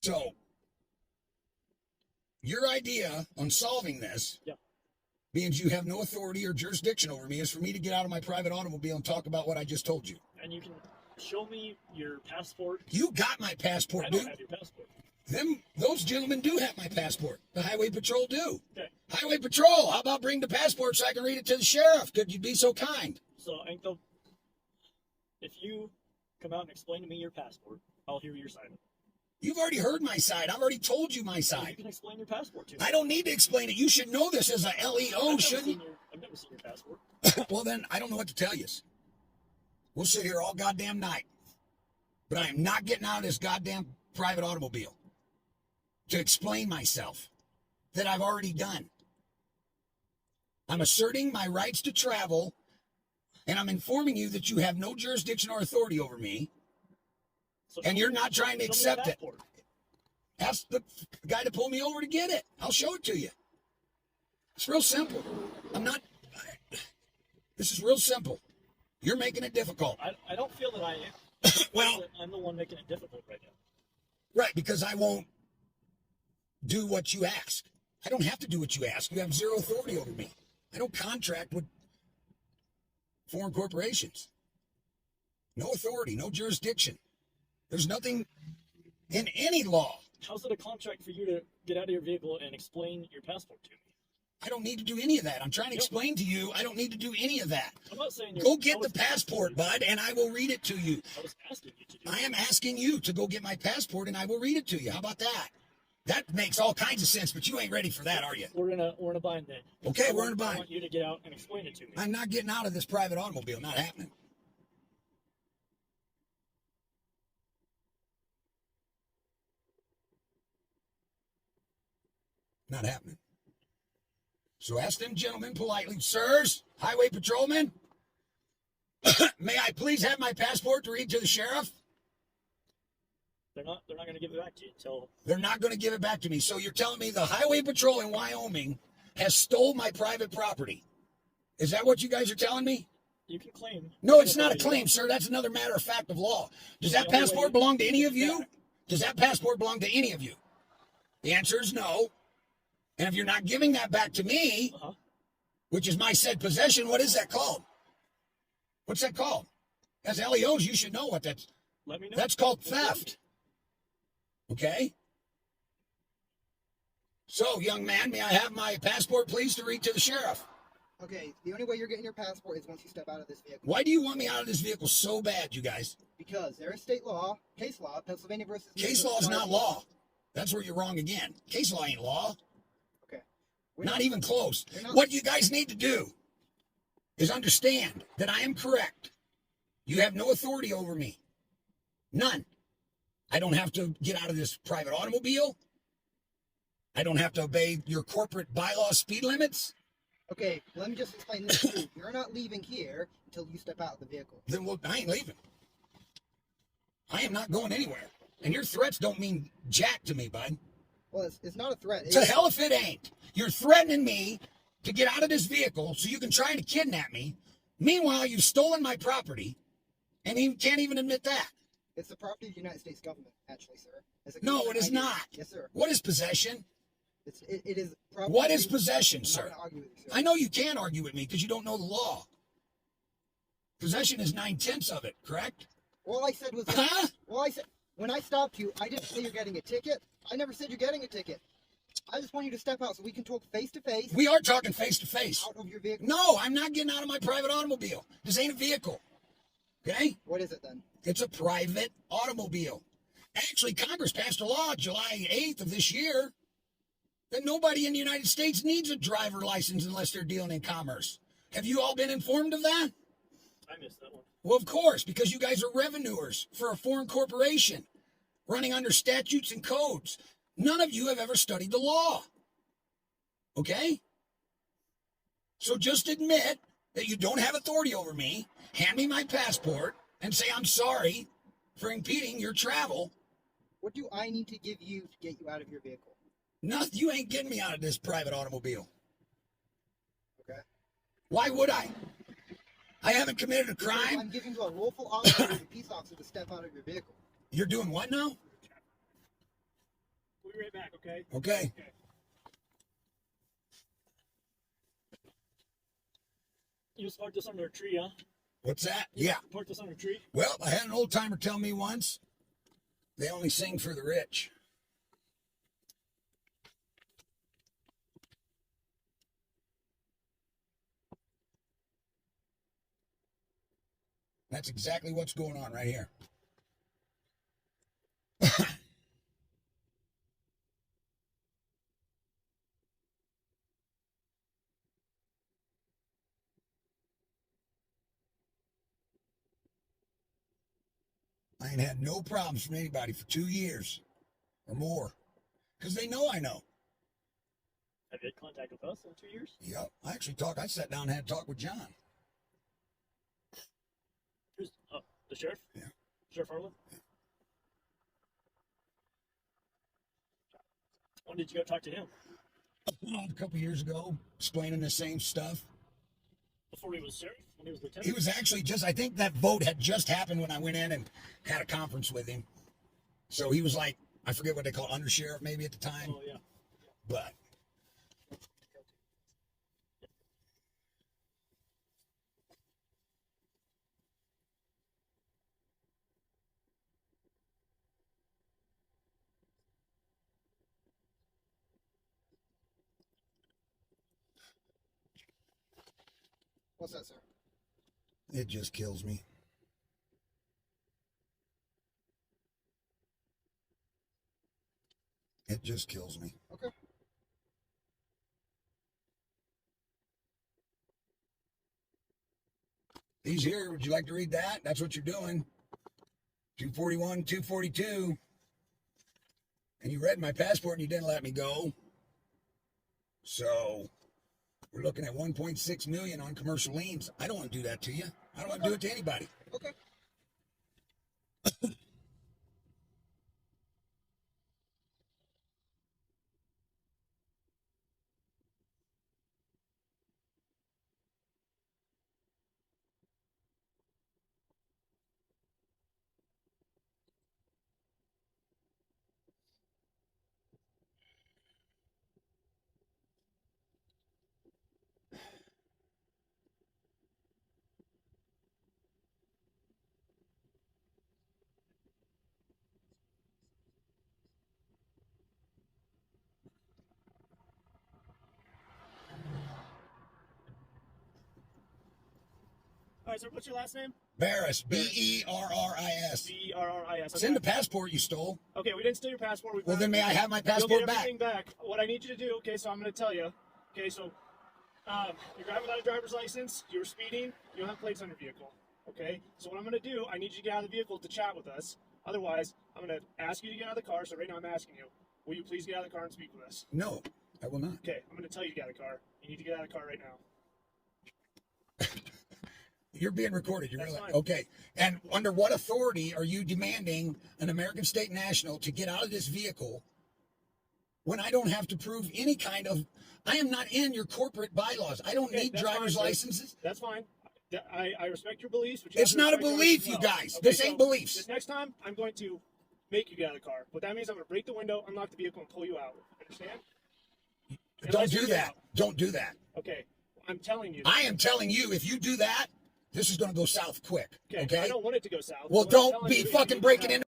So, your idea on solving this, being you have no authority or jurisdiction over me, is for me to get out of my private automobile and talk about what I just told you. And you can show me your passport. You got my passport, dude. I don't have your passport. Those gentlemen do have my passport. The Highway Patrol do. Okay. Highway Patrol, how about bring the passport so I can read it to the sheriff? Could you be so kind? So, if you come out and explain to me your passport, I'll hear your side of it. You've already heard my side. I've already told you my side. You can explain your passport to me. I don't need to explain it. You should know this as a LEO, shouldn't you? I've never seen your passport. Well, then, I don't know what to tell you. We'll sit here all goddamn night. But I am not getting out of this goddamn private automobile to explain myself that I've already done. I'm asserting my rights to travel, and I'm informing you that you have no jurisdiction or authority over me, and you're not trying to accept it. Ask the guy to pull me over to get it. I'll show it to you. It's real simple. This is real simple. You're making it difficult. I don't feel that I am. Well, I'm the one making it difficult right now. Right, because I won't do what you ask. I don't have to do what you ask. You have zero authority over me. I don't contract with foreign corporations. No authority, no jurisdiction. There's nothing in any law. How's it a contract for you to get out of your vehicle and explain your passport to me? I don't need to do any of that. I'm trying to explain to you, I don't need to do any of that. I'm not saying go get the passport, bud, and I will read it to you. I was asking you to do I am asking you to go get my passport, and I will read it to you. How about that? That makes all kinds of sense, but you ain't ready for that, are you? We're in a bind then. Okay, we're in a bind. I want you to get out and explain it to me. I'm not getting out of this private automobile. Not happening. Not happening. So ask them gentlemen politely, sirs, highway patrolmen, may I please have my passport to read to the sheriff? They're not going to give it back to you until... They're not going to give it back to me. So you're telling me the highway patrol in Wyoming has stole my private property. Is that what you guys are telling me? You can claim... No, it's not a claim, sir. That's another matter of fact of law. Does that passport belong to any of you? Does that passport belong to any of you? The answer is no. And if you're not giving that back to me, which is my said possession, what is that called? What's that called? As LEOs, you should know what that's. Let me know. That's called theft. Okay? So, young man, may I have my passport, please, to read to the sheriff? Okay, the only way you're getting your passport is once you step out of this vehicle. Why do you want me out of this vehicle so bad, you guys? Because there is state law, case law, Pennsylvania versus... Case law is not law. That's where you're wrong again. Case law ain't law. Okay. Not even close. What you guys need to do is understand that I am correct. You have no authority over me. None. I don't have to get out of this private automobile. I don't have to obey your corporate bylaw speed limits. Okay, let me just explain this to you. You're not leaving here until you step out of the vehicle. Then I ain't leaving. I am not going anywhere. And your threats don't mean jack to me, bud. Well, it's not a threat. To hell if it ain't. You're threatening me to get out of this vehicle so you can try to kidnap me. Meanwhile, you've stolen my property, and you can't even admit that. It's the property of the United States government, actually, sir. No, it is not. Yes, sir. What is possession? It is property. What is possession, sir? I'm not gonna argue with you, sir. I know you can't argue with me because you don't know the law. Possession is 9/10 of it, correct? All I said was... Huh? Well, I said... When I stopped you, I didn't say you're getting a ticket. I never said you're getting a ticket. I just want you to step out so we can talk face to face. We are talking face to face. Out of your vehicle. No, I'm not getting out of my private automobile. This ain't a vehicle. Okay? What is it then? It's a private automobile. Actually, Congress passed a law July 8th of this year that nobody in the United States needs a driver license unless they're dealing in commerce. Have you all been informed of that? I missed that one. Well, of course, because you guys are revenuers for a foreign corporation running under statutes and codes. None of you have ever studied the law. Okay? So just admit that you don't have authority over me, hand me my passport, and say I'm sorry for impeding your travel. What do I need to give you to get you out of your vehicle? Nothing. You ain't getting me out of this private automobile. Okay. Why would I? I haven't committed a crime. I'm giving you a lawful officer as a peace officer to step out of your vehicle. You're doing what now? be right back, okay? Okay. You just parked this under a tree, huh? What's that? Yeah. Parked this under a tree? Well, I had an old timer tell me once, they only sing for the rich. That's exactly what's going on right here. I ain't had no problems from anybody for 2 years or more because they know I know. Have you had contact with us in 2 years? Yep. I sat down and had a talk with John. Who's the sheriff? Yeah. Sheriff Harlan? Yeah. When did you go talk to him? A couple years ago, explaining the same stuff. Before he was sheriff? When he was lieutenant? He was actually I think that vote had just happened when I went in and had a conference with him. So he was like, I forget what they call undersheriff maybe at the time. Oh, yeah. But What's that, sir? it just kills me. It just kills me. Okay. These here, would you like to read that? That's what you're doing. 241, 242. And you read my passport and you didn't let me go. So we're looking at 1.6 million on commercial liens. I don't want to do that to you. I don't want to do it to anybody. Okay. All right, sir, what's your last name? Barris, Berris. B-E-R-R-I-S. It's in the passport you stole. Okay, we didn't steal your passport. Well, then may I have my You'll passport get back? everything back. What I need you to do, okay, so I'm going to tell you. Okay, so you're driving without a driver's license, you were speeding, you don't have plates on your vehicle. Okay, so what I'm going to do, I need you to get out of the vehicle to chat with us. Otherwise, I'm going to ask you to get out of the car. So right now I'm asking you, will you please get out of the car and speak with us? No, I will not. Okay, I'm going to tell you to get out of the car. You need to get out of the car right now. You're being recorded. You're That's really fine. okay. And under what authority are you demanding an American state national to get out of this vehicle when I don't have to prove any kind of? I am not in your corporate bylaws. I don't Okay, need that's driver's fine, sir. licenses. That's fine. I respect your beliefs. But you It's have to not a respect ours belief, as you well. guys. Okay, This ain't beliefs. This next time, I'm going to make you get out of the car. What that means, I'm going to break the window, unlock the vehicle, and pull you out. Understand? Don't Unless do you get that. out. Don't do that. Okay, I'm telling you. I am telling you, if you do that, this is going to go south quick. Okay, Okay. I don't want it to go south. Well, What I'm don't telling be you is fucking you breaking have- into